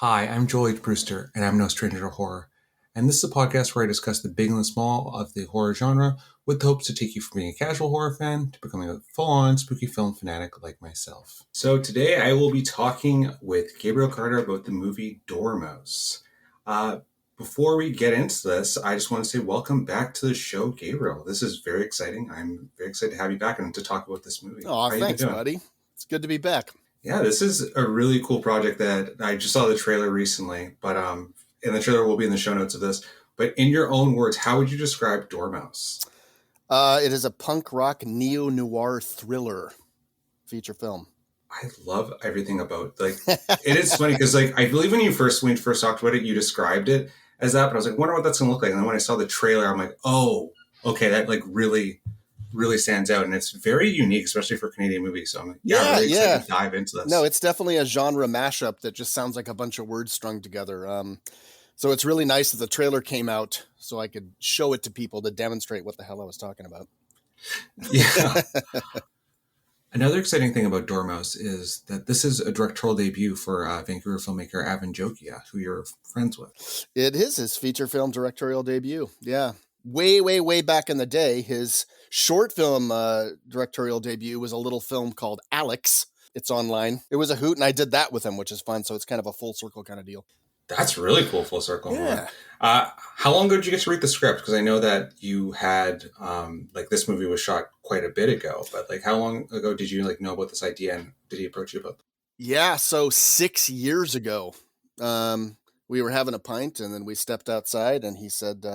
Hi, I'm Joel H. Brewster, and I'm no stranger to horror. And this is a podcast where I discuss the big and the small of the horror genre with the hopes to take you from being a casual horror fan to becoming a full-on spooky film fanatic like myself. So today I will be talking with Gabriel Carter about the movie Dormouse. Before we get into this, I just want to say welcome back to the show, Gabriel. This is very exciting. I'm very excited to have you back and to talk about this movie. Oh, thanks, buddy. It's good to be back. Yeah, this is a really cool project that I just saw the trailer recently, but and the trailer will be in the show notes of this. But in your own words, how would you describe Dormouse? It is a punk rock neo-noir thriller feature film. I love everything about it is funny because I believe when you first talked about it, you described it as that, but I was like, wonder what that's gonna look like. And then when I saw the trailer, I'm like, oh, okay, that really stands out, and it's very unique, especially for Canadian movies. So I'm really excited to dive into this. No, it's definitely a genre mashup that just sounds like a bunch of words strung together. So it's really nice that the trailer came out so I could show it to people to demonstrate what the hell I was talking about. Yeah. Another exciting thing about Dormouse is that this is a directorial debut for Vancouver filmmaker Avan Jogia, who you're friends with. It is his feature film directorial debut. Yeah. Way back in the day, his short film directorial debut was a little film called Alex. It's online. It was a hoot, and I did that with him, which is fun. So it's kind of a full circle kind of deal. That's really cool, full circle. Yeah. How long ago did you get to read the script? Because I know that you had, this movie was shot quite a bit ago, but how long ago did you know about this idea, and did he approach you about it? Yeah, so 6 years ago, we were having a pint, and then we stepped outside, and he said,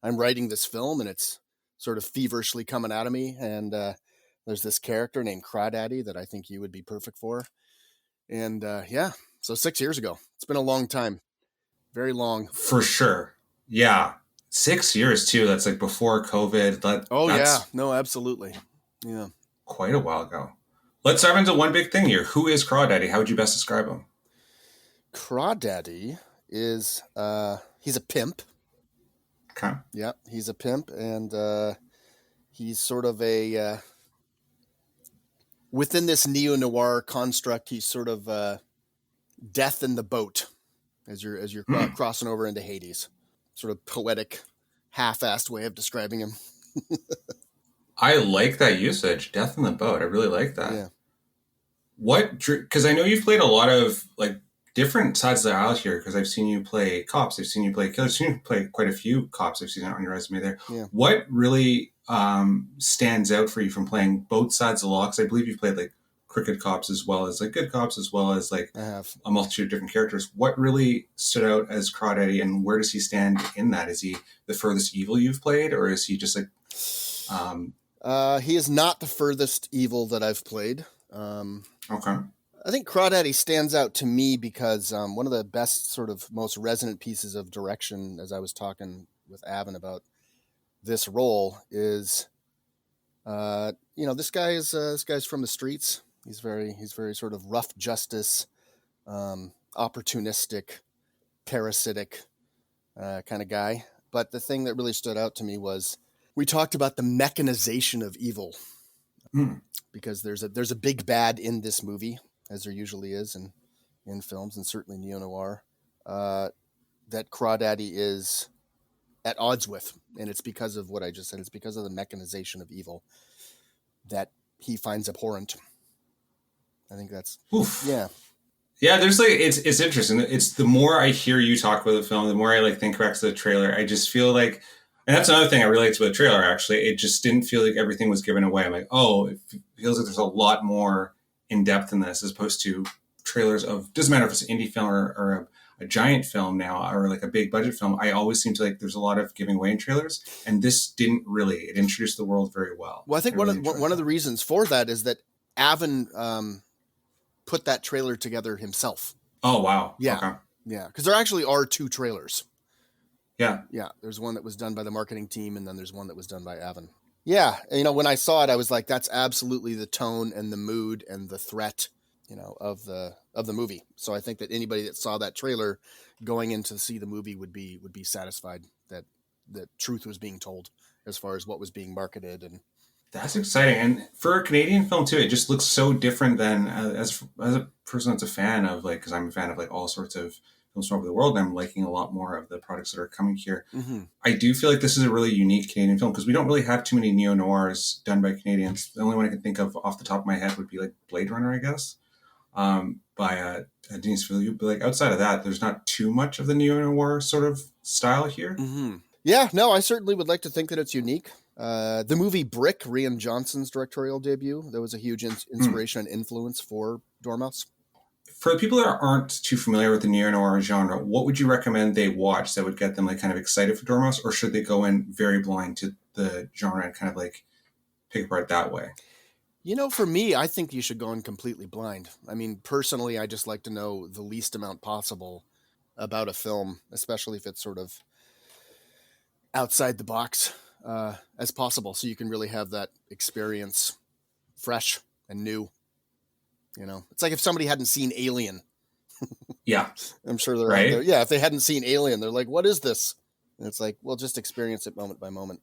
I'm writing this film, and it's sort of feverishly coming out of me, and there's this character named Craw Daddy that I think you would be perfect for. And so 6 years ago. It's been a long time. Very long. For sure. Yeah. 6 years too. That's before COVID. That's No, absolutely. Yeah. Quite a while ago. Let's dive into one big thing here. Who is Craw Daddy? How would you best describe him? Craw Daddy is he's a pimp. Okay. Yeah, he's a pimp, and he's sort of a within this neo-noir construct, he's sort of death in the boat as you're crossing over into Hades. Sort of poetic, half-assed way of describing him. I like that usage, death in the boat. I really like that. Yeah. Because I know you've played a lot of different sides of the aisle here, because I've seen you play cops, I've seen you play killers, I've seen you play quite a few cops. I've seen it on your resume there. Yeah. What really stands out for you from playing both sides of the law? Because I believe you've played crooked cops as well as good cops, as well as I have a multitude of different characters. What really stood out as Craw Daddy, and where does he stand in that? Is he the furthest evil you've played, or is he just he is not the furthest evil that I've played. Okay. I think Craw Daddy stands out to me because one of the best, sort of most resonant pieces of direction, as I was talking with Avan about this role, is this guy's from the streets. He's very sort of rough justice, opportunistic, parasitic kind of guy. But the thing that really stood out to me was we talked about the mechanization of evil, because there's a big bad in this movie, as there usually is in films, and certainly neo-noir, that Craw Daddy is at odds with. And it's because of what I just said. It's because of the mechanization of evil that he finds abhorrent. I think that's... Oof. Yeah. Yeah, there's it's interesting. It's the more I hear you talk about the film, the more I think back to the trailer. I just feel and that's another thing I really liked about the trailer, actually. It just didn't feel like everything was given away. I'm like, oh, it feels like there's a lot more in depth in this, as opposed to trailers of, doesn't matter if it's an indie film or a giant film now, or a big budget film. I always seem to there's a lot of giving away in trailers, and this didn't really. It introduced the world very well. Well, I think one of the reasons for that is that Avan put that trailer together himself. Oh, wow. Yeah. Okay. Yeah. Because there actually are two trailers. Yeah. Yeah. There's one that was done by the marketing team, and then there's one that was done by Avan. Yeah. When I saw it, I was like, that's absolutely the tone and the mood and the threat, of the movie. So I think that anybody that saw that trailer going in to see the movie would be satisfied that the truth was being told as far as what was being marketed. And that's exciting. And for a Canadian film too, it just looks so different than as a person that's a fan of because I'm a fan of all sorts of films from over the world, and I'm liking a lot more of the products that are coming here. Mm-hmm. I do feel like this is a really unique Canadian film because we don't really have too many neo-noirs done by Canadians. The only one I can think of off the top of my head would be like Blade Runner, I guess, by Denis Villeneuve. But like outside of that, there's not too much of the neo-noir sort of style here. Mm-hmm. Yeah, no, I certainly would like to think that it's unique. The movie Brick, Rian Johnson's directorial debut, that was a huge inspiration and influence for Dormouse. For the people that aren't too familiar with the neo-noir genre, what would you recommend they watch that would get them like kind of excited for Dormouse, or should they go in very blind to the genre and kind of like pick apart that way? You know, for me, I think you should go in completely blind. I mean, personally, I just like to know the least amount possible about a film, especially if it's sort of outside the box as possible, so you can really have that experience fresh and new. You know, it's like if somebody hadn't seen Alien. Yeah. I'm sure they're right. out there. Yeah, if they hadn't seen Alien, they're like, "What is this?" And it's like, well, just experience it moment by moment.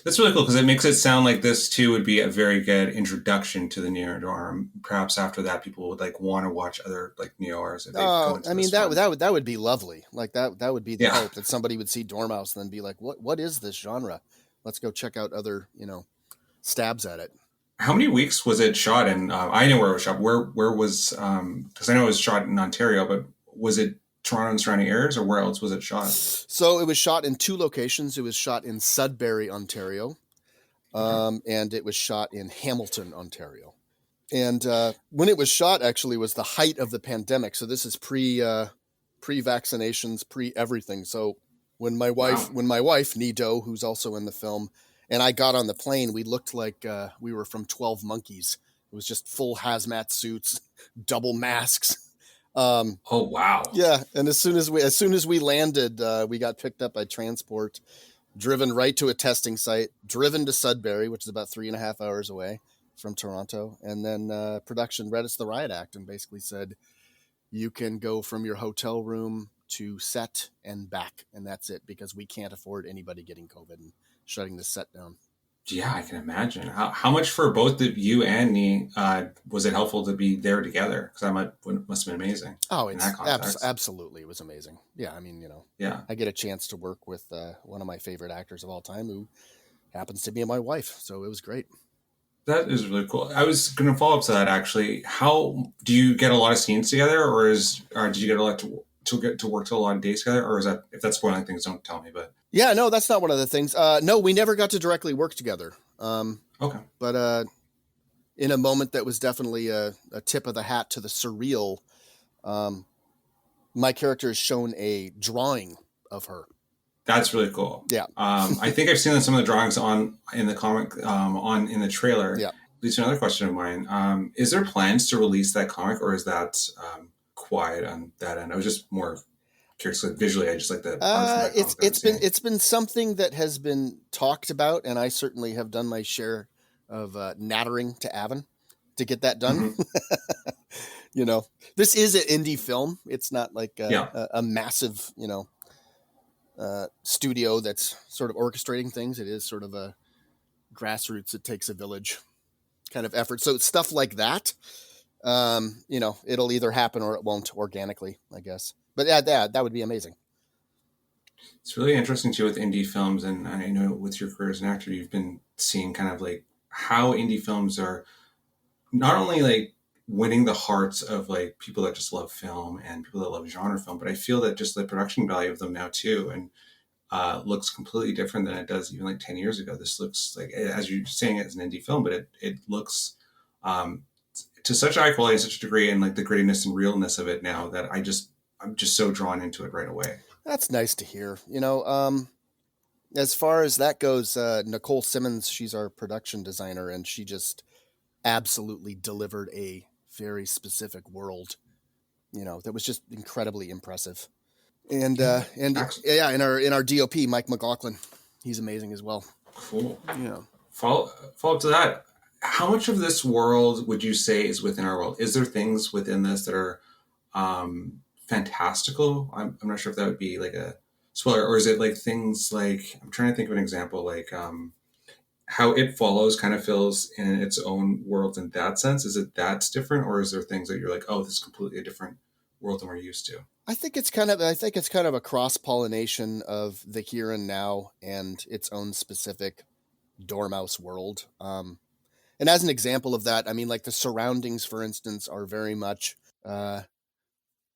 That's really cool because it makes it sound like this too would be a very good introduction to the neo-noir. Perhaps after that, people would like want to watch other like neo-noirs. If they go into I mean, this that would be lovely. Like that would be the Yeah. hope that somebody would see Dormouse and then be like, "What is this genre? Let's go check out other, stabs at it." How many weeks was it shot in? I know where it was shot. Where was because I know it was shot in Ontario, but was it Toronto and surrounding areas, or where else was it shot? So it was shot in two locations. It was shot in Sudbury, Ontario, and it was shot in Hamilton, Ontario. And when it was shot, actually, was the height of the pandemic. So this is pre vaccinations, pre everything. So when my wife, Nhi Do, who's also in the film, and I got on the plane, we looked like we were from 12 Monkeys. It was just full hazmat suits, double masks. Oh wow! Yeah, and as soon as we landed, we got picked up by transport, driven right to a testing site, driven to Sudbury, which is about 3.5 hours away from Toronto, and then production read us the riot act and basically said, you can go from your hotel room to set and back, and that's it, because we can't afford anybody getting COVID and shutting the set down. Yeah, I can imagine. How much for both of you and me was it helpful to be there together? Because must have been amazing. Oh, it's absolutely, it was amazing. Yeah, I mean, yeah, I get a chance to work with one of my favorite actors of all time, who happens to be my wife, so it was great. That is really cool. I was going to follow up to that actually. How do you get a lot of scenes together, or did you get a lot to get to work to a lot of days together, or is that, if that's spoiling things, don't tell me. But yeah, no, that's not one of the things. No, we never got to directly work together. Okay, but in a moment that was definitely a tip of the hat to the surreal, my character has shown a drawing of her. That's really cool. Yeah. I think I've seen some of the drawings in the comic, in the trailer. Yeah. Leads to another question of mine. Is there plans to release that comic, or is that quiet on that end? I was just more curious. Like, visually, I just like the art from that it's been something that has been talked about, and I certainly have done my share of nattering to Avan to get that done. Mm-hmm. This is an indie film. It's not like a massive, studio that's sort of orchestrating things. It is sort of a grassroots, it takes a village kind of effort. So stuff like that, it'll either happen or it won't organically, I guess. But that would be amazing. It's really interesting too with indie films, and I know with your career as an actor, you've been seeing kind of like how indie films are not only like winning the hearts of like people that just love film and people that love genre film, but I feel that just the production value of them now too, and looks completely different than it does even like 10 years ago. This looks like, as you're saying, it's an indie film, but it looks to such high quality and such a degree, and like the grittiness and realness of it now, that I'm just so drawn into it right away. That's nice to hear. As far as that goes, Nicole Simmons, she's our production designer, and she just absolutely delivered a very specific world, that was just incredibly impressive. And in our DOP, Mike McLaughlin, he's amazing as well. Cool. Yeah. Follow up to that. How much of this world would you say is within our world? Is there things within this that are fantastical? I'm not sure if that would be like a spoiler, or is it like things like, I'm trying to think of an example, like how It Follows kind of feels in its own world in that sense. Is it that's different, or is there things that you're like, oh, this is completely a different world than we're used to. I think it's kind of a cross-pollination of the here and now and its own specific Dormouse world. And as an example of that, I mean, like the surroundings, for instance, are very much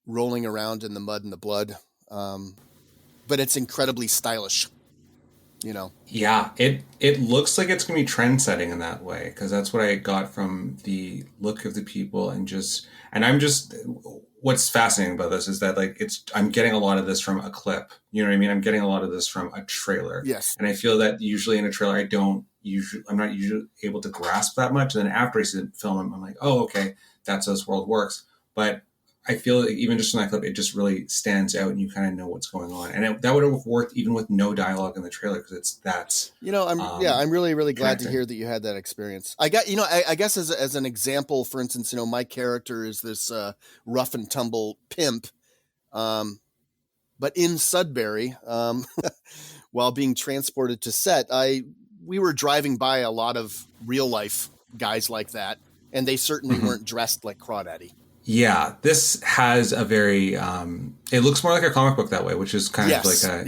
rolling around in the mud and the blood. But it's incredibly stylish, you know? Yeah, it looks like it's gonna be trend setting in that way because that's what I got from the look of the people and I'm just what's fascinating about this is that like I'm getting a lot of this from a clip. You know what I mean? I'm getting a lot of this from a trailer. Yes. And I feel that usually in a trailer I'm not usually able to grasp that much. And then after I see the film, I'm like, oh, okay, that's how this world works. But I feel like even just in that clip, it just really stands out and you kind of know what's going on. And that would have worked even with no dialogue in the trailer because that's... I'm really, really glad to hear that you had that experience. I guess as an example, for instance, my character is this rough and tumble pimp. But in Sudbury, while being transported to set, we were driving by a lot of real life guys like that. And they certainly weren't dressed like Craw Daddy. Yeah, this has a very it looks more like a comic book that way, which is kind of like a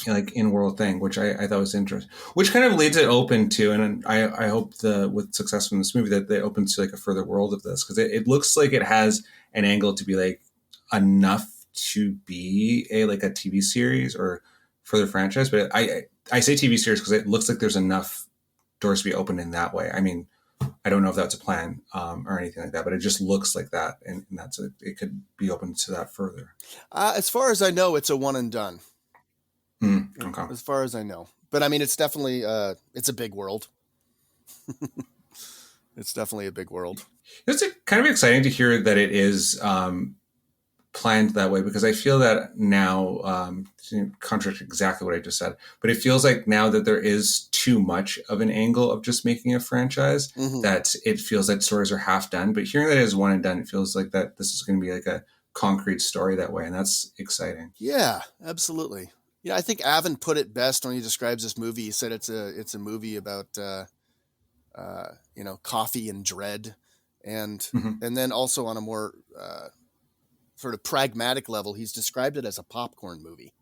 like in-world thing, which I thought was interesting. Which kind of leads it open to, and I hope with success from this movie that they open to like a further world of this because it looks like it has an angle to be like enough to be a TV series or further franchise. But I say TV series because it looks like there's enough doors to be opened in that way. I mean, I don't know if that's a plan or anything like that, but it just looks like that, and it could be open to that further. As far as I know, it's a one and done. Okay. As far as I know, but I mean, it's definitely it's a big world. It's definitely a big world. It's kind of exciting to hear that it is planned that way because I feel that now, contradict exactly what I just said, but it feels like now that there is too much of an angle of just making a franchise that it feels that stories are half done. But hearing that it is one and done, it feels like that this is going to be like a concrete story that way, and that's exciting. Yeah, absolutely. Yeah, I think Avan put it best when he describes this movie. He said it's a movie about coffee and dread, and then also on a more sort of pragmatic level, he's described it as a popcorn movie.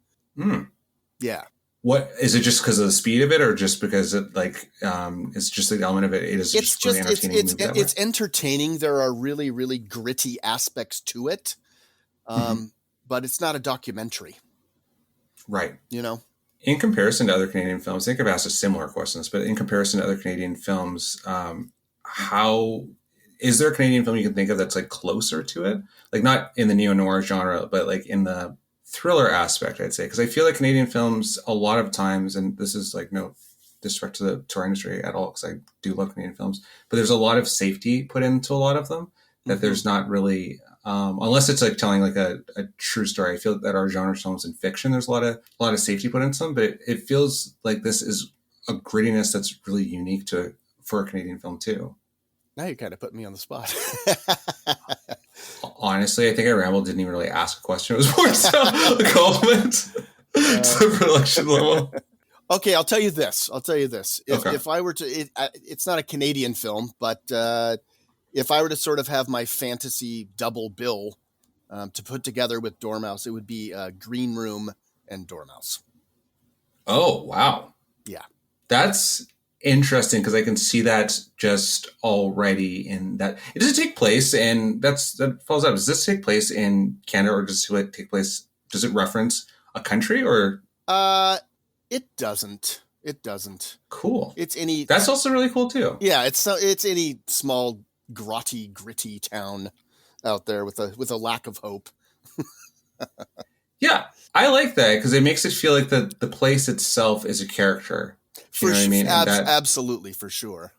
Yeah. What is it? Just because of the speed of it, or just because it it's just the element of it? It is just really entertaining. It's entertaining. There are really, really gritty aspects to it, but it's not a documentary, right? In comparison to other Canadian films, I think I've asked a similar questions, but in comparison to other Canadian films, how is there a Canadian film you can think of that's like closer to it? Like not in the neo-noir genre, but like in the thriller aspect, I'd say. Because I feel like Canadian films a lot of times, and this is like no disrespect to our industry at all, because I do love Canadian films, but there's a lot of safety put into a lot of them that there's not really, unless it's like telling like a true story. I feel that our genre films and fiction, there's a lot of safety put into them, but it feels like this is a grittiness that's really unique for a Canadian film too. Now you kind of put me on the spot. Honestly, I think I rambled, didn't even really ask a question. It was more so a compliment to the production level. Okay, I'll tell you this. If I were to, it's not a Canadian film, but if I were to sort of have my fantasy double bill to put together with Dormouse, it would be Green Room and Dormouse. Oh, wow. Yeah. That's interesting because I can see that just already in that. Does it take place that falls out? Does this take place in Canada or does it take place? Does it reference a country or? It doesn't. Cool. It's That's also really cool too. Yeah, it's any small gritty town out there with a lack of hope. Yeah, I like that because it makes it feel like the place itself is a character. You know what I mean? Absolutely, for sure.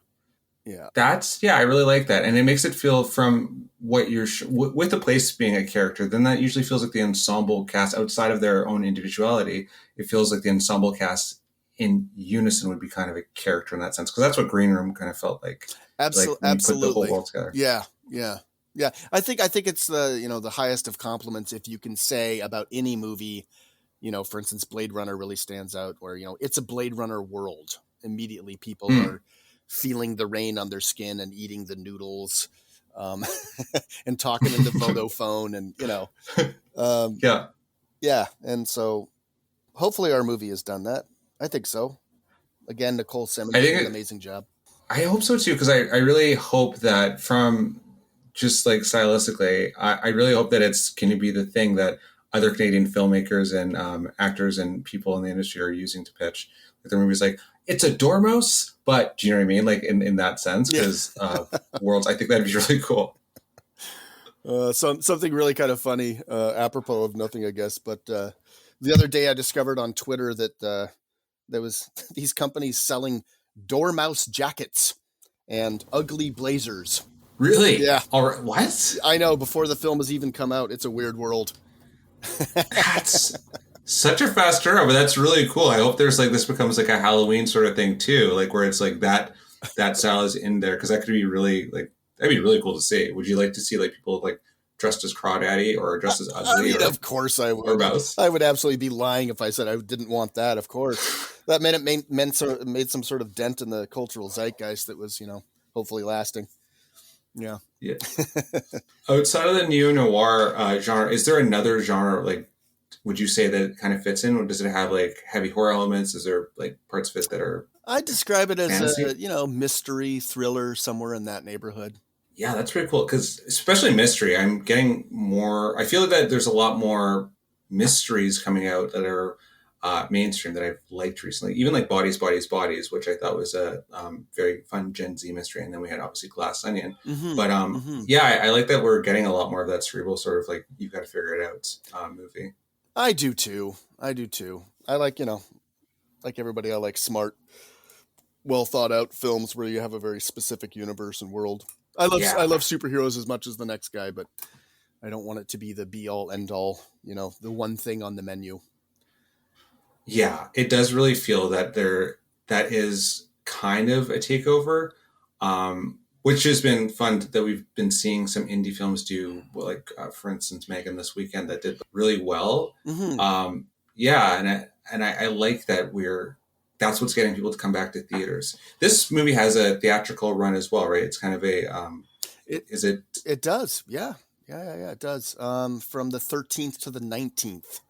Yeah. I really like that. And it makes it feel from what you're with the place being a character, then that usually feels like the ensemble cast outside of their own individuality. It feels like the ensemble cast in unison would be kind of a character in that sense. Because that's what Green Room kind of felt like. Absolutely. Put the whole world together. Yeah. I think it's the highest of compliments if you can say about any movie. For instance, Blade Runner really stands out where, it's a Blade Runner world. Immediately people are feeling the rain on their skin and eating the noodles. and talking in the Vodafone and, Yeah. yeah. And so hopefully our movie has done that. I think so. Again, Nicole Simmons I did an think amazing job. I hope so too, because I really hope that from just like stylistically, I really hope that it's going to be the thing that other Canadian filmmakers and actors and people in the industry are using to pitch. Like their movies, like it's a dormouse, but do you know what I mean? Like in that sense, because worlds, I think that'd be really cool. Something really kind of funny, apropos of nothing, I guess. But the other day I discovered on Twitter that there was these companies selling dormouse jackets and ugly blazers. Really? Yeah. All right. What? I know. Before the film has even come out, it's a weird world. That's such a fast turnover. That's really cool. I hope there's like this becomes like a Halloween sort of thing too, like where it's like that style is in there, because that could be really like that'd be really cool to see. Would you like to see like people like dressed as Craw Daddy or dressed as ugly? I mean, of course I would. Or both? I would absolutely be lying if I said I didn't want that. Of course, that made some sort of dent in the cultural zeitgeist that was, hopefully lasting. Yeah. Yeah. Outside of the neo-noir genre, is there another genre, like, would you say that it kind of fits in? Or does it have, like, heavy horror elements? Is there, like, parts of it that are I'd describe it as fantasy? a, mystery thriller, somewhere in that neighborhood. Yeah, that's pretty cool. Because especially mystery, I'm getting more... I feel that there's a lot more mysteries coming out that are mainstream that I've liked recently. Even like Bodies, Bodies, Bodies, which I thought was a very fun Gen Z mystery. And then we had obviously Glass Onion. Mm-hmm. But Mm-hmm. yeah, I like that we're getting a lot more of that cerebral sort of like, you've got to figure it out movie. I do too. I like, like everybody, I like smart, well thought out films where you have a very specific universe and world. I love superheroes as much as the next guy, but I don't want it to be the be all end all, the one thing on the menu. Yeah, it does really feel that that is kind of a takeover, which has been fun that we've been seeing some indie films do, like for instance, Megan this weekend that did really well. Mm-hmm. Yeah, and I like that that's what's getting people to come back to theaters. This movie has a theatrical run as well, right? It's kind of a It does, yeah, it does. From the 13th to the 19th.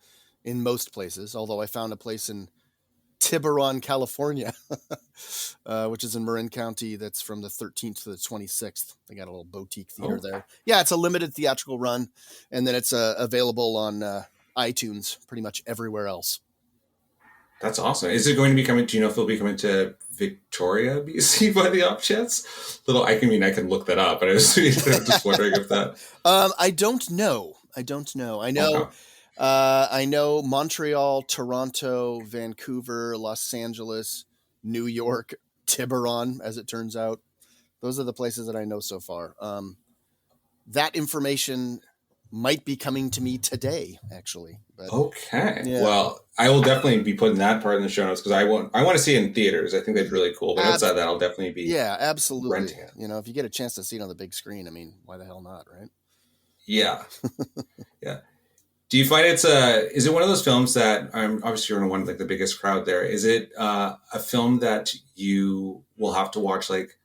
In most places, although I found a place in Tiburon, California, which is in Marin County, that's from the 13th to the 26th. They got a little boutique theater there. Yeah, it's a limited theatrical run, and then it's available on iTunes pretty much everywhere else. That's awesome. Is it going to be coming? Do you know if it'll be coming to Victoria, BC by the off chance? I can look that up, but I was just wondering if that. I don't know. I know. Okay. I know Montreal, Toronto, Vancouver, Los Angeles, New York, Tiburon, as it turns out. Those are the places that I know so far. That information might be coming to me today, actually. But, okay. Yeah. Well, I will definitely be putting that part in the show notes because I want to see it in theaters. I think that's really cool. But outside that, I'll definitely be absolutely renting it. If you get a chance to see it on the big screen, I mean, why the hell not, right? Yeah. Yeah. Do you find is it one of those films that obviously you're in one like the biggest crowd there? Is it a film that you will have to watch like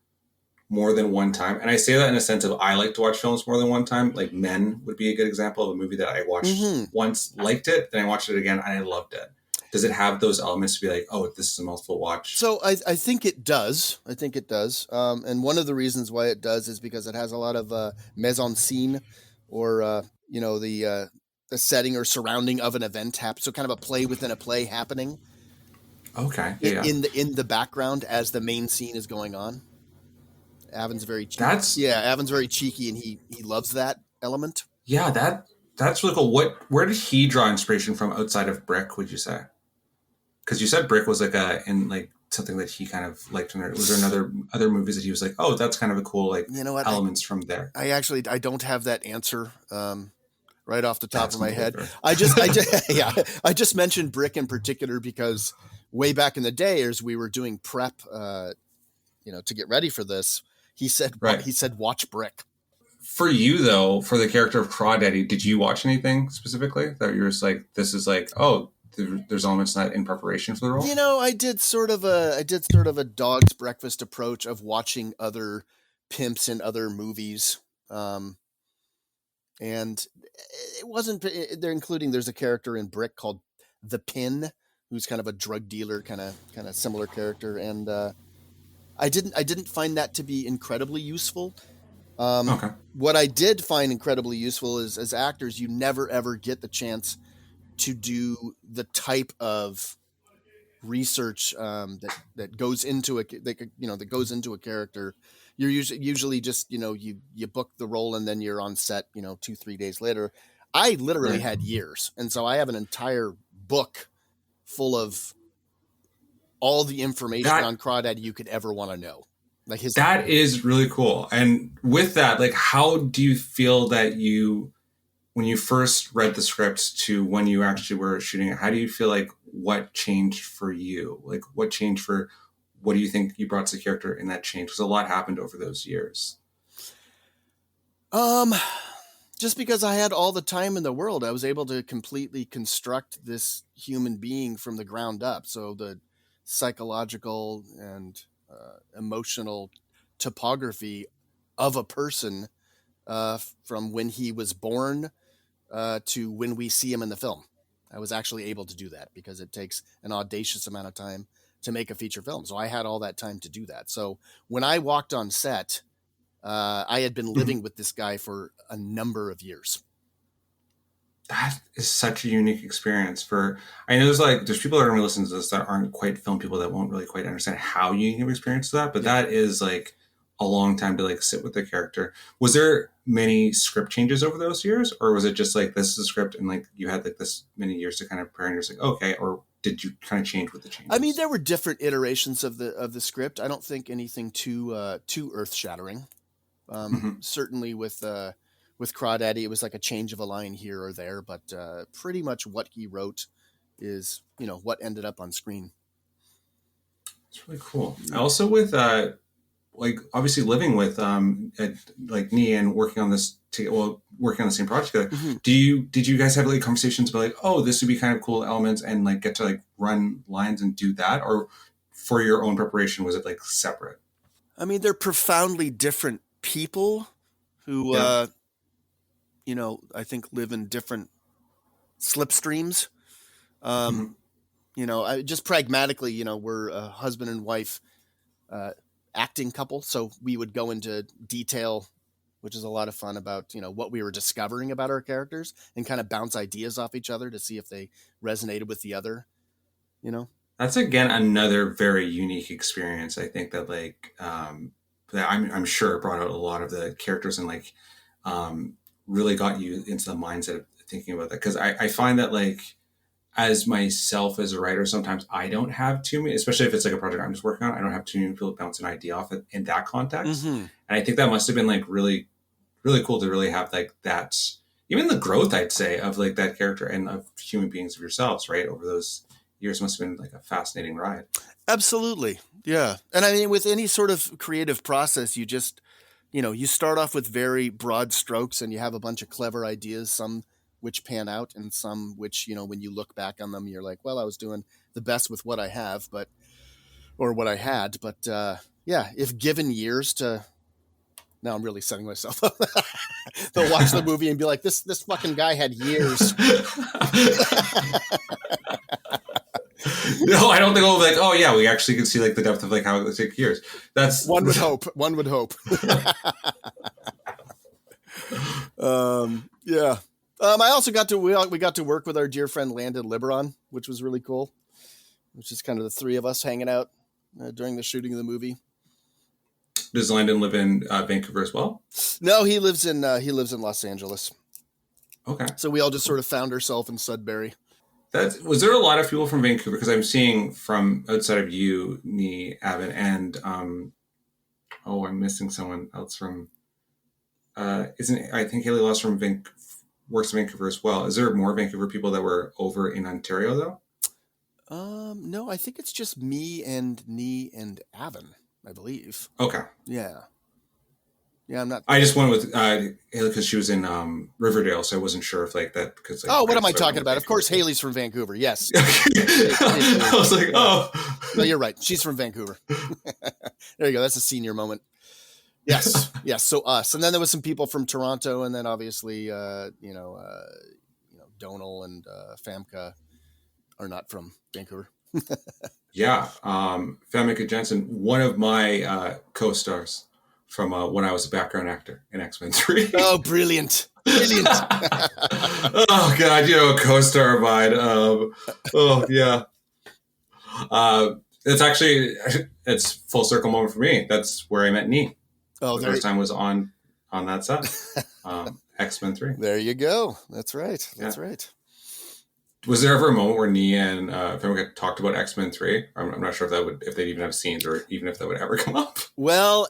more than one time? And I say that in a sense of I like to watch films more than one time. Like Men would be a good example of a movie that I watched once, liked it, then I watched it again and I loved it. Does it have those elements to be like, oh, this is a multiple watch? So I think it does. And one of the reasons why it does is because it has a lot of mise en scene or, the setting or surrounding of an event happen. So kind of a play within a play happening. Okay. In the background as the main scene is going on. Avan's very cheeky. Avan's very cheeky and he loves that element. Yeah, that's really cool. Where did he draw inspiration from outside of Brick, would you say? Because you said Brick was like something that he kind of liked. Was there other movies that he was like, oh, that's kind of a cool elements from there? I don't have that answer. Right off the top of my head. I just mentioned Brick in particular because way back in the day, as we were doing prep, to get ready for this, he said, watch Brick. For you though, for the character of Craw Daddy, did you watch anything specifically that you're just like, this is like, oh, there's elements not in preparation for the role? I did sort of a dog's breakfast approach of watching other pimps in other movies. And it wasn't, they're including, there's a character in Brick called The Pin, who's kind of a drug dealer, kind of similar character. And I didn't find that to be incredibly useful. Okay. What I did find incredibly useful is, as actors, you never ever get the chance to do the type of research that goes into that goes into a character. You're usually just, you book the role and then you're on set, 2-3 days later. I literally Right. had years. And so I have an entire book full of all the information on Craw Daddy you could ever want to know. Like that is really cool. And with that, like, how do you feel that when you first read the script to when you actually were shooting it, how do you feel like what changed for you? Like, what changed for, what do you think you brought to the character in that change? Because a lot happened over those years. Just because I had all the time in the world, I was able to completely construct this human being from the ground up. So the psychological and emotional topography of a person from when he was born to when we see him in the film. I was actually able to do that because it takes an audacious amount of time to make a feature film. So I had all that time to do that. So when I walked on set, I had been living with this guy for a number of years. That is such a unique experience. I know there's people that are going to listen to this that aren't quite film people, that won't really quite understand how unique of experience that, but that is like a long time to like sit with the character. Was there many script changes over those years, or was it just like, this is a script and like you had like this many years to kind of prepare and you're just like, okay, or did you kind of change with the changes? I mean, there were different iterations of the script. I don't think anything too earth shattering. Certainly with Craw Daddy, it was like a change of a line here or there, but pretty much what he wrote is, what ended up on screen. It's really cool. Also with like obviously living with like Nhi and working on this working on the same project together. Did you guys have like conversations about like, oh, this would be kind of cool elements, and like get to like run lines and do that, or for your own preparation was it like separate? I mean, they're profoundly different people who I think live in different slipstreams. Just pragmatically, we're a husband and wife acting couple, so we would go into detail, which is a lot of fun, about what we were discovering about our characters and kind of bounce ideas off each other to see if they resonated with the other. That's again another very unique experience. I think that like that I'm sure it brought out a lot of the characters and like really got you into the mindset of thinking about that, because I find that like as myself as a writer, sometimes I don't have too many, especially if it's like a project I'm just working on, I don't have too many people bounce an idea off it in that context. And I think that must have been like really, really cool to really have like that, even the growth, I'd say, of like that character and of human beings of yourselves, right? Over those years must have been like a fascinating ride. Absolutely. Yeah. And I mean, with any sort of creative process, you just, you start off with very broad strokes and you have a bunch of clever ideas, some which pan out and some which, when you look back on them, you're like, well, I was doing the best with what I have, or what I had. But if given years to, now I'm really setting myself up. They'll watch the movie and be like, this fucking guy had years. No, I don't think I'll be like, oh yeah, we actually can see like the depth of like how it would take years. That's one would hope. Yeah. I also we got to work with our dear friend Landon Liberon, which was really cool. Which is kind of the three of us hanging out during the shooting of the movie. Does Landon live in Vancouver as well? No, he lives in Los Angeles. Okay. So we all just sort of found ourselves in Sudbury. Was there a lot of people from Vancouver? Because I'm seeing from outside of you, Nhi, Avan, and I'm missing someone else from. I think Haley Loss from works in Vancouver as well. Is there more Vancouver people that were over in Ontario though? No, I think it's just me and Nhi and Avan, I believe. Okay. Yeah. Yeah, I'm not. I just went with Haley because she was in Riverdale, so I wasn't sure if like that. Because like, what am I talking about? Of course, Haley's from Vancouver. Yes. I was like, oh. No, you're right. She's from Vancouver. There you go. That's a senior moment. Yes. Yes. So us, and then there was some people from Toronto, and then obviously, Donal and Famke are not from Vancouver. Yeah, Famke Jensen, one of my co-stars from when I was a background actor in X-Men 3. Oh, brilliant. Brilliant. Oh God, co-star of mine. Oh yeah. It's actually, it's full circle moment for me. That's where I met Nhi. Oh, The first time was on that set. X-Men 3. There you go. That's right. That's Yeah. right. Was there ever a moment where Nhi and Famke talked about X-Men 3? I'm not sure if they'd even have scenes or even if that would ever come up. Well,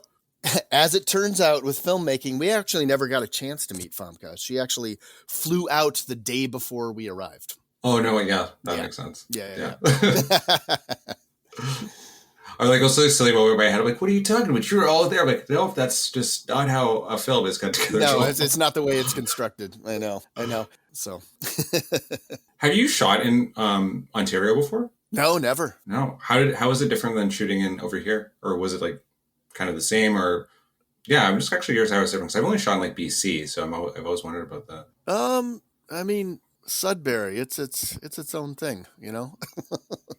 as it turns out with filmmaking, we actually never got a chance to meet Famke. She actually flew out the day before we arrived. Oh, no, yeah, that makes sense. Yeah. I was also silly moment in my head. I'm like, what are you talking about? You were all there. I'm like, no, that's just not how a film is cut together. No, it's not the way it's constructed. I know. So. Have you shot in Ontario before? No, never. No. How is it different than shooting in over here? Or was it like kind of the same? Or yeah, I'm just actually curious how it's different. Because I've only shot in like BC, so I've always wondered about that. I mean, Sudbury, it's its own thing,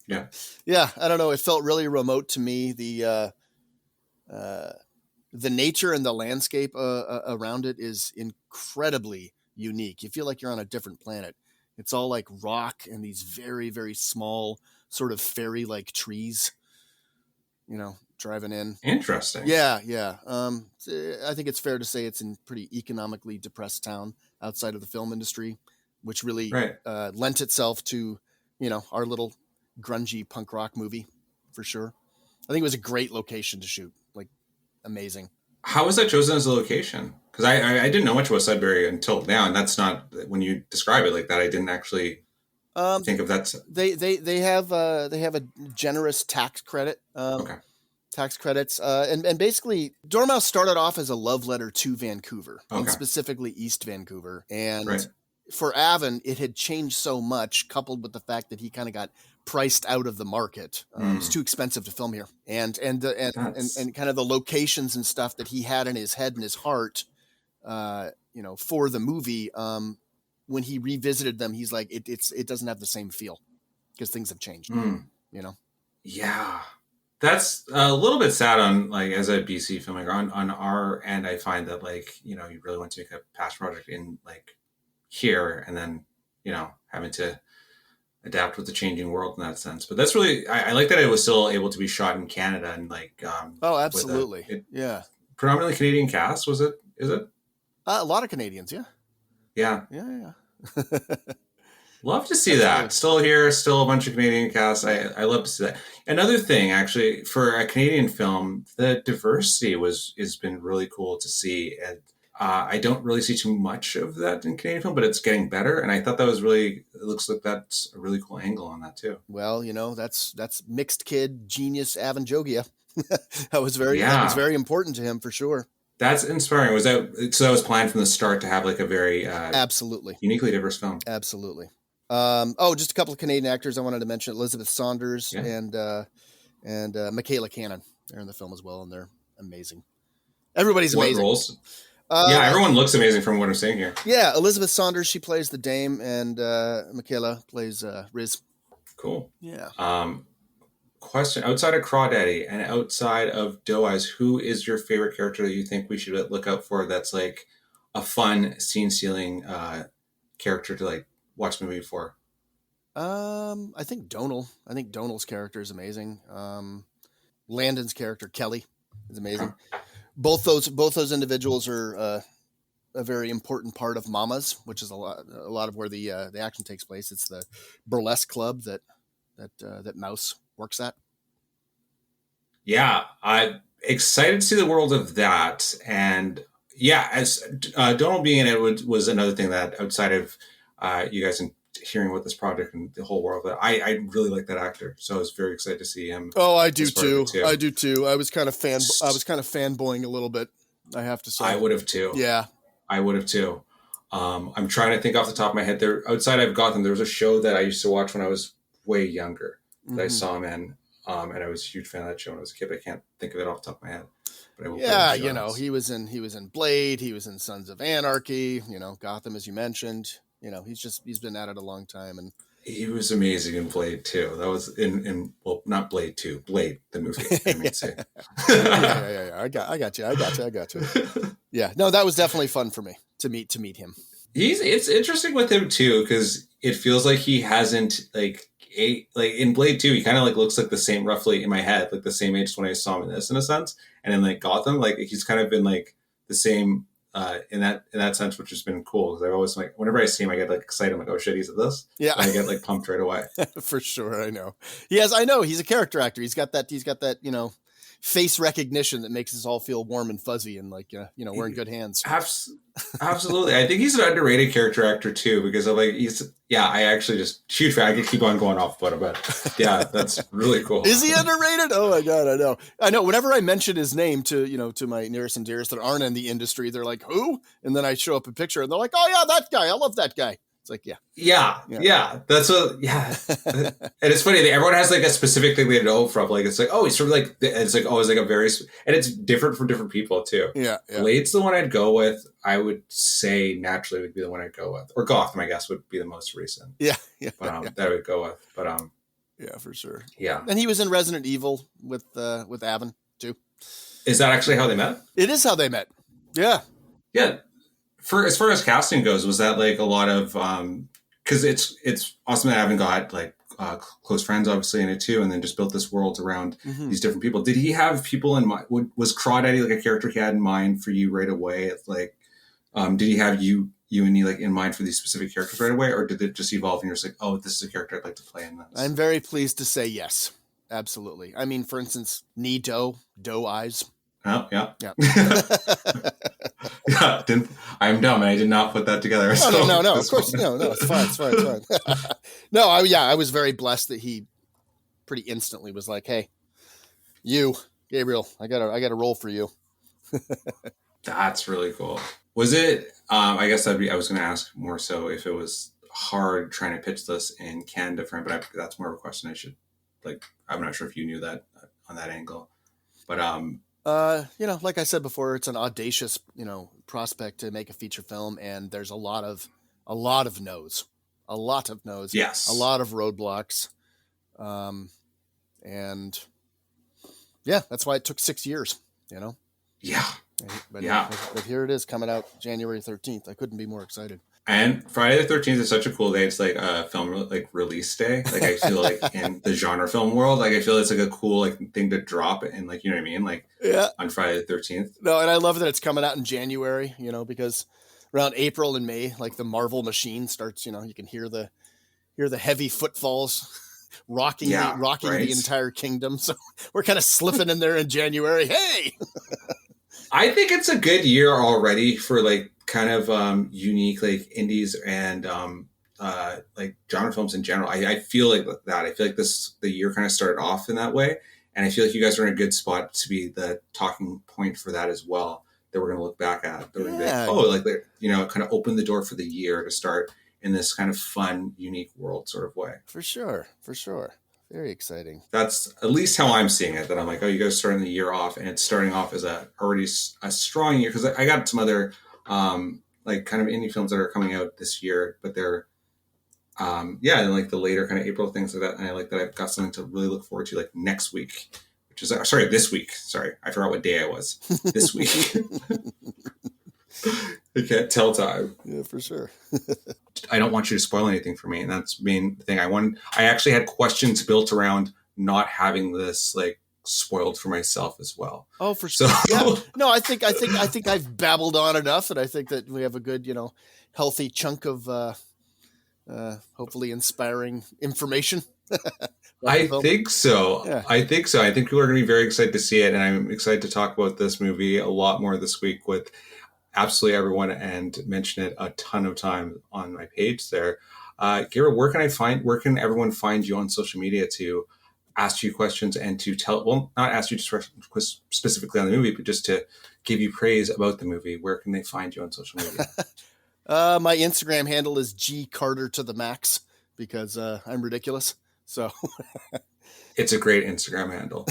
Yeah. Yeah, I don't know. It felt really remote to me. The nature and the landscape around it is incredibly unique. You feel like you're on a different planet. It's all like rock and these very, very small sort of fairy-like trees, driving in. Interesting. Yeah. I think it's fair to say it's in pretty economically depressed town outside of the film industry, which really lent itself to, our little grungy punk rock movie for sure. I think it was a great location to shoot, like amazing. How was that chosen as a location? Because I didn't know much about Sudbury until now, and that's not, when you describe it like that, I didn't actually think of that. They have a generous tax credit. Okay. Tax credits. And basically Dormouse started off as a love letter to Vancouver, and specifically East Vancouver. And for Avan, it had changed so much, coupled with the fact that he kind of got priced out of the market. It's too expensive to film here. And kind of the locations and stuff that he had in his head and his heart, for the movie, when he revisited them, he's like, it doesn't have the same feel because things have changed, Yeah. That's a little bit sad on, like, as a BC filmmaker on our end. I find that, like, you really want to make a past project in like here, and then, having to adapt with the changing world in that sense. But that's really, I like that it was still able to be shot in Canada and like, oh, absolutely. Predominantly Canadian cast. Is it? A lot of Canadians. Yeah. Love to see that. Still here, still a bunch of Canadian cast. I love to see that. Another thing, actually, for a Canadian film, the diversity has been really cool to see. And I don't really see too much of that in Canadian film, but it's getting better. And I thought that was it looks like that's a really cool angle on that too. Well, that's mixed kid genius Avan Jogia. that was very important to him for sure. That's inspiring. That was planned from the start to have like a very absolutely uniquely diverse film? Absolutely. Just a couple of Canadian actors I wanted to mention: Elizabeth Saunders and Michaela Cannon. They're in the film as well, and they're amazing. Everybody's amazing. What roles? Everyone looks amazing from what I'm seeing here. Yeah, Elizabeth Saunders, she plays the Dame, and Michaela plays Riz. Cool. Yeah. Question: outside of Craw Daddy and outside of Doe Eyes, who is your favorite character that you think we should look out for? That's like a fun scene stealing character to like watch the movie for. I think Donal. I think Donal's character is amazing. Landon's character Kelly is amazing. Both those individuals are a very important part of Mama's, which is a lot of where the action takes place. It's the burlesque club that Mouse works at. Yeah, I'm excited to see the world of that, and as Donal being in it was another thing that outside of you guys and hearing about this project and the whole world, I really like that actor, so I was very excited to see him. Oh, I do too. I do too. I was kind of fanboying a little bit, I have to say. I would have too. Yeah, I would have too. I'm trying to think off the top of my head. There, outside of Gotham, there was a show that I used to watch when I was way younger that I saw him in, and I was a huge fan of that show when I was a kid. But I can't think of it off the top of my head. but I will Yeah, play Jones. he was in Blade, he was in Sons of Anarchy, Gotham, as you mentioned. He's been at it a long time, and He was amazing in Blade too. That was in well, not Blade 2, Blade the movie. I mean, say. yeah. I got you. Yeah, no, that was definitely fun for me to meet him. It's interesting with him too, because it feels like he hasn't like in Blade 2, he kind of like looks like the same, roughly in my head, like the same age as when I saw him in this, in a sense. And in like Gotham, like he's kind of been like the same in that sense, which has been cool, because I've always like, whenever I see him, I get like excited. I'm like, oh shit, he's at this. Yeah, and I get like pumped right away. For sure. I know. I know he's a character actor. He's got that face recognition that makes us all feel warm and fuzzy and like we're in good hands. Absolutely. I think he's an underrated character actor too, because of like I actually just huge fan. I could keep on going off about it, but yeah, that's really cool. Is he underrated? Oh my god, I know. Whenever I mention his name to my nearest and dearest that aren't in the industry, they're like, who? And then I show up a picture and they're like, oh yeah, that guy. I love that guy. It's like, yeah. That's what, yeah. And it's funny that everyone has like a specific thing they know from. Like, it's like, oh, he's sort of like, it's like always like a very, and it's different for different people too. Yeah. Blade's the one I'd go with. I would say naturally would be the one I'd go with, or Gotham, I guess, would be the most recent. Yeah. But that I would go with. But yeah, for sure. Yeah. And he was in Resident Evil with Avan too. Is that actually how they met? It is how they met. Yeah. Yeah. For as far as casting goes, was that like a lot of because it's awesome that Avan got like close friends obviously in it too, and then just built this world around these different people. Did he have people in mind? Was Craw Daddy like a character he had in mind for you right away? It's like, did he have you and me like in mind for these specific characters right away, or did it just evolve and you're just like, oh, this is a character I'd like to play in this? I'm very pleased to say yes, absolutely. I mean, for instance, Nhi Do, Doe Eyes. Oh yeah. Yeah, I'm dumb and I did not put that together. No, of course, no, it's fine. No, I was very blessed that he pretty instantly was like, hey, you, Gabriel, I got a role for you. That's really cool. Was it, I guess I was going to ask more so if it was hard trying to pitch this in Canada for him, but that's more of a question I should, like, I'm not sure if you knew that on that angle, but, like I said before, it's an audacious, prospect to make a feature film, and there's a lot of no's. Yes. A lot of roadblocks. And yeah, that's why it took 6 years, Yeah. But here it is coming out January 13th. I couldn't be more excited. And Friday the 13th is such a cool day. It's like a film like release day. Like I feel like in the genre film world, like I feel it's like a cool like thing to drop and like, you know what I mean? Like on Friday the 13th. No, and I love that it's coming out in January, because around April and May, like the Marvel machine starts, you can hear the heavy footfalls rocking the entire kingdom. So we're kind of slipping in there in January. Hey. I think it's a good year already for like kind of unique like indies and like genre films in general. I feel like that. I feel like the year kind of started off in that way, and I feel like you guys are in a good spot to be the talking point for that as well. That we're going to look back at. That we're going to be like, kind of open the door for the year to start in this kind of fun, unique world sort of way. For sure. Very exciting. That's at least how I'm seeing it. That I'm like, oh, you guys are starting the year off, and it's starting off as already a strong year, because I got some other like kind of indie films that are coming out this year, but they're and like the later kind of April things like that. And I like that I've got something to really look forward to like next week, which is this week. Sorry, I forgot what day I was. This week. I can't tell time. Yeah, for sure. I don't want you to spoil anything for me, and that's the main thing. I actually had questions built around not having this like spoiled for myself as well. Oh, for sure. Yeah. No, I think I've babbled on enough, and I think that we have a good, healthy chunk of hopefully inspiring information. I think so. Yeah. I think so. I think people are going to be very excited to see it, and I'm excited to talk about this movie a lot more this week with absolutely everyone and mention it a ton of times on my page there. Gabriel, where can everyone find you on social media to ask you questions and to not ask you specifically on the movie, but just to give you praise about the movie? Where can they find you on social media? My Instagram handle is G Carter to the max, because I'm ridiculous. So it's a great Instagram handle.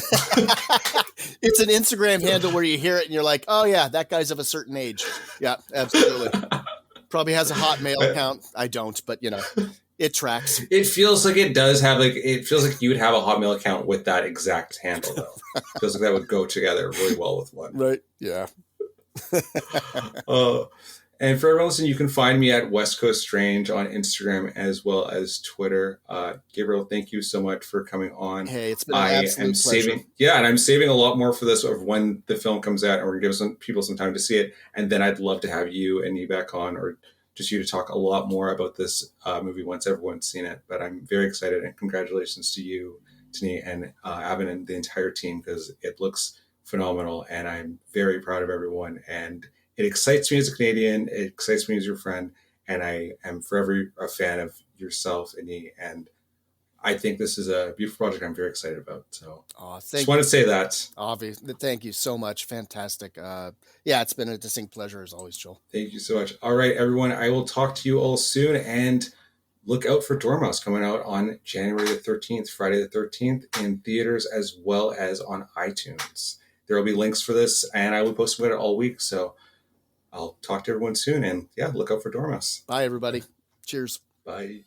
It's an Instagram handle where you hear it and you're like, oh yeah, that guy's of a certain age. Yeah, absolutely. Probably has a Hotmail account. I don't, but it tracks. It feels like it does have it feels like you would have a Hotmail account with that exact handle though. It feels like that would go together really well with one. Right. Yeah. And for everyone listening, you can find me at West Coast Strange on Instagram as well as Twitter. Gabriel, thank you so much for coming on. Hey, it's been an absolute pleasure. And I'm saving a lot more for this of when the film comes out, and we're going to give people some time to see it. And then I'd love to have you and Nhi back on, or just you to talk a lot more about this movie once everyone's seen it. But I'm very excited, and congratulations to you, Nhi, and Avan and the entire team, because it looks phenomenal, and I'm very proud of everyone. And it excites me as a Canadian. It excites me as your friend. And I am forever a fan of yourself and Nhi. And I think this is a beautiful project I'm very excited about. So just want to say that. Obviously. Thank you so much. Fantastic. It's been a distinct pleasure as always, Joel. Thank you so much. All right, everyone. I will talk to you all soon. And look out for Dormouse coming out on January the 13th, Friday the 13th, in theaters as well as on iTunes. There will be links for this, and I will post about it all week. So I'll talk to everyone soon, and look out for Dormouse. Bye, everybody. Cheers. Bye.